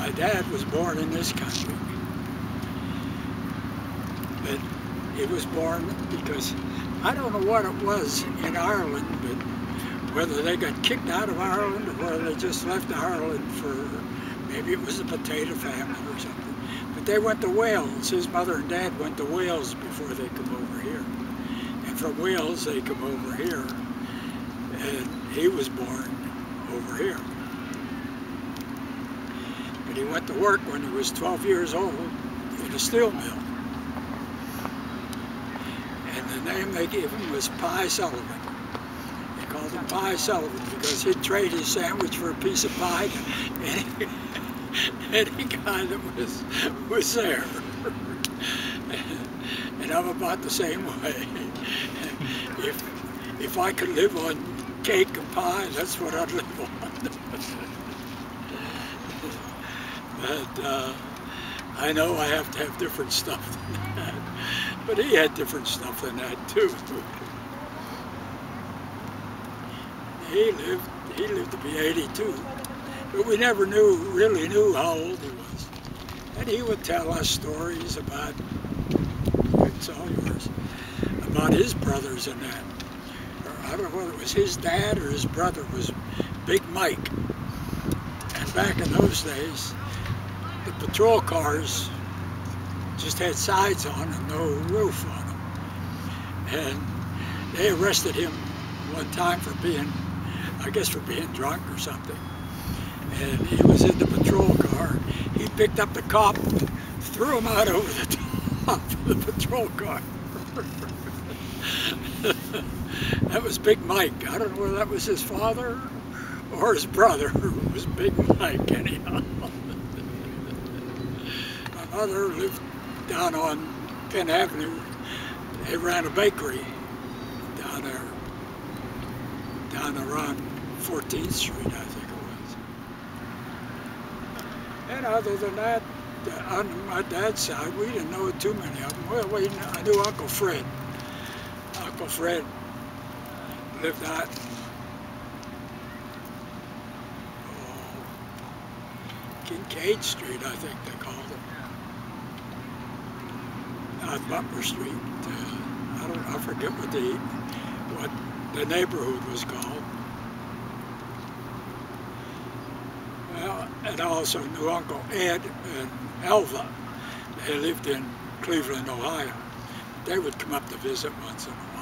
My dad was born in this country. But he was born because, I don't know what it was in Ireland, but whether they got kicked out of Ireland or whether they just left Ireland for, maybe it was a potato famine or something. But they went to Wales. His mother and dad went to Wales before they come over here. And from Wales they come over here. And he was born over here. But he went to work when he was 12 years old in a steel mill. And the name they gave him was Pie Sullivan. They called him Pie Sullivan because he'd trade his sandwich for a piece of pie to any guy that was there. And I'm about the same way. If I could live on cake and pie, that's what I'd live on. But I know I have to have different stuff than that. But he had different stuff than that too. He lived to be 82. But we never really knew how old he was. And he would tell us stories about, it's all yours, about his brothers and that. Or I don't know whether it was his dad or his brother was Big Mike. And back in those days, the patrol cars just had sides on and no roof on them. And they arrested him one time for being, I guess for being drunk or something. And he was in the patrol car. He picked up the cop, threw him out over the top of the patrol car. That was Big Mike. I don't know whether that was his father or his brother. It was Big Mike anyhow. My mother lived down on Penn Avenue. They ran a bakery down there, down around 14th Street, I think it was. And other than that, on my dad's side, we didn't know too many of them. Well, I knew Uncle Fred. Uncle Fred lived out Kincaid Street, I think they called it. Not Butler Street. I forget what the neighborhood was called. Well, and I also knew Uncle Ed and Elva. They lived in Cleveland, Ohio. They would come up to visit once in a while.